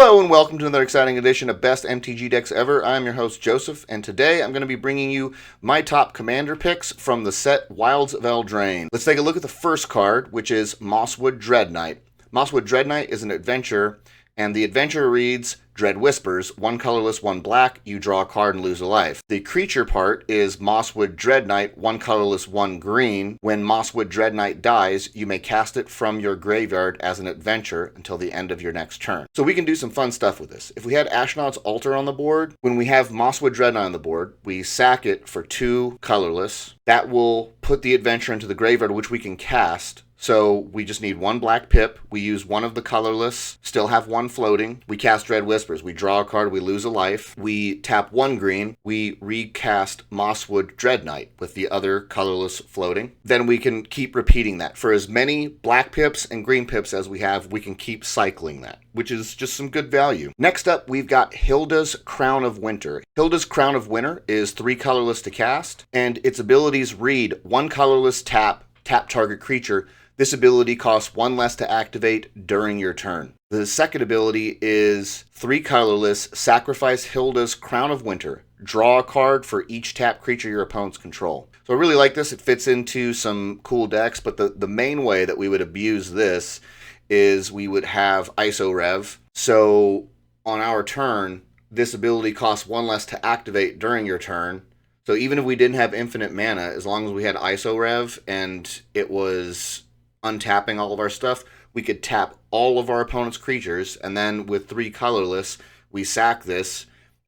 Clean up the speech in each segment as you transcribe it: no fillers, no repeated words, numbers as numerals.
Hello and welcome to another exciting edition of Best MTG Decks Ever. I'm your host Joseph, and today I'm going to be bringing you my top commander picks from the set Wilds of Eldraine. Let's take a look at the first card, which is Mosswood Dreadknight. Mosswood Dreadknight is an adventure, and the adventure reads, Dread Whispers, 1 colorless, 1 black, you draw a card and lose a life. The creature part is Mosswood Dreadknight, 1 colorless, 1 green. When Mosswood Dreadknight dies, you may cast it from your graveyard as an adventure until the end of your next turn. So we can do some fun stuff with this. If we had Ashnod's Altar on the board, when we have Mosswood Dreadknight on the board, we sack it for 2 colorless. That will put the adventure into the graveyard, which we can cast. So we just need 1 black pip, we use 1 of the colorless, still have 1 floating, we cast Dread Whispers, we draw a card, we lose a life, we tap 1 green, we recast Mosswood Dreadknight with the other colorless floating. Then we can keep repeating that. For as many black pips and green pips as we have, we can keep cycling that, which is just some good value. Next up, we've got Hilda's Crown of Winter. Hilda's Crown of Winter is 3 colorless to cast, and its abilities read 1 colorless tap target creature. This ability costs 1 less to activate during your turn. The second ability is 3 colorless, sacrifice Hilda's Crown of Winter. Draw a card for each tap creature your opponents control. So I really like this. It fits into some cool decks, but the main way that we would abuse this is we would have ISO Rev. So on our turn, this ability costs 1 less to activate during your turn. So even if we didn't have infinite mana, as long as we had ISO Rev and it was untapping all of our stuff, we could tap all of our opponent's creatures, and then with 3 colorless, we sack this,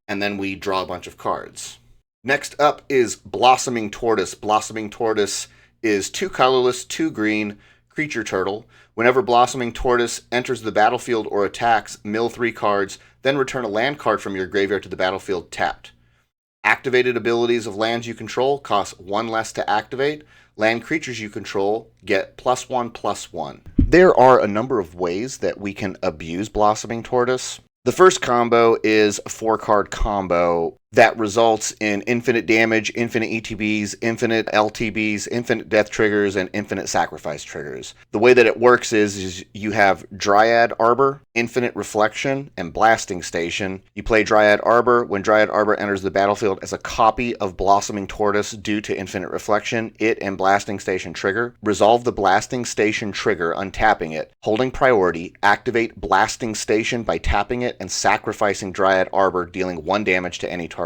and then we draw a bunch of cards. Next up is Blossoming Tortoise. Blossoming Tortoise is 2 colorless, 2 green, creature turtle. Whenever Blossoming Tortoise enters the battlefield or attacks, mill 3 cards, then return a land card from your graveyard to the battlefield tapped. Activated abilities of lands you control cost 1 less to activate. Land creatures you control get +1/+1. There are a number of ways that we can abuse Blossoming Tortoise. The first combo is a 4-card combo that results in infinite damage, infinite ETBs, infinite LTBs, infinite death triggers, and infinite sacrifice triggers. The way that it works is you have Dryad Arbor, Infinite Reflection, and Blasting Station. You play Dryad Arbor. When Dryad Arbor enters the battlefield as a copy of Blossoming Tortoise due to Infinite Reflection, it and Blasting Station trigger. Resolve the Blasting Station trigger, untapping it. Holding priority, activate Blasting Station by tapping it and sacrificing Dryad Arbor, dealing 1 damage to any target.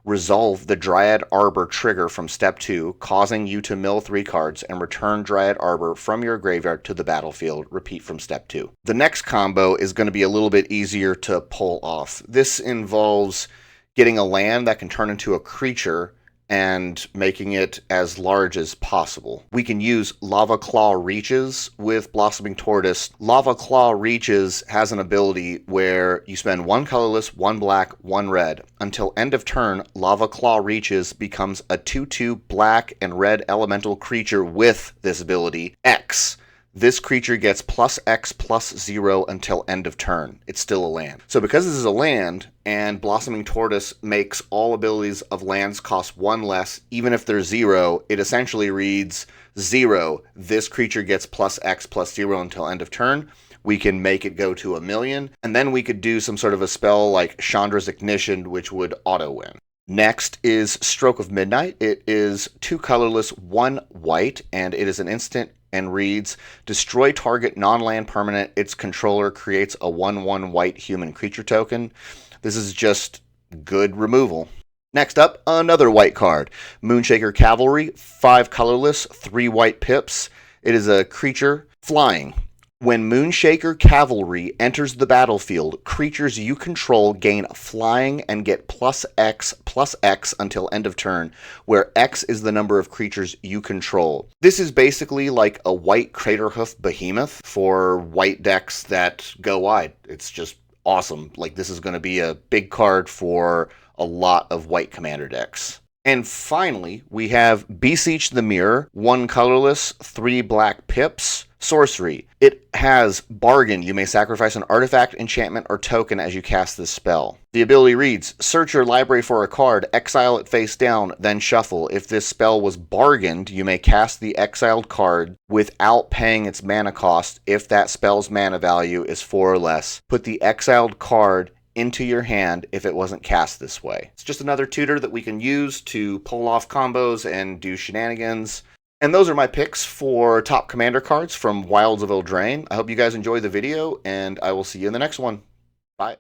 Resolve the Dryad Arbor trigger from step 2, causing you to mill 3 cards and return Dryad Arbor from your graveyard to the battlefield. Repeat from step 2. The next combo is going to be a little bit easier to pull off. This involves getting a land that can turn into a creature and making it as large as possible. We can use Lava Claw Reaches with Blossoming Tortoise. Lava Claw Reaches has an ability where you spend 1 colorless, 1 black, 1 red. Until end of turn, Lava Claw Reaches becomes a 2/2 black and red elemental creature with this ability, X. This creature gets +X/+0 until end of turn. It's still a land. So because this is a land, and Blossoming Tortoise makes all abilities of lands cost 1 less, even if they're 0, it essentially reads 0. This creature gets +X/+0 until end of turn. We can make it go to 1,000,000, and then we could do some sort of a spell like Chandra's Ignition, which would auto-win. Next is Stroke of Midnight. It is 2 colorless, 1 white, and it is an instant and reads, destroy target non-land permanent its controller creates a 1/1 white human creature token. This is just good removal. Next up, another white card. Moonshaker Cavalry, 5 colorless, 3 white pips. It is a creature flying. When Moonshaker Cavalry enters the battlefield, creatures you control gain flying and get +X/+X until end of turn, where X is the number of creatures you control. This is basically like a white Craterhoof Behemoth for white decks that go wide. It's just awesome. Like, this is going to be a big card for a lot of white commander decks. And finally, we have Beseech the Mirror, 1 colorless, 3 black pips. Sorcery. It has Bargain. You may sacrifice an artifact, enchantment, or token as you cast this spell. The ability reads, search your library for a card, exile it face down, then shuffle. If this spell was bargained, you may cast the exiled card without paying its mana cost if that spell's mana value is 4 or less. Put the exiled card into your hand if it wasn't cast this way. It's just another tutor that we can use to pull off combos and do shenanigans. And those are my picks for top commander cards from Wilds of Eldraine. I hope you guys enjoyed the video, and I will see you in the next one. Bye.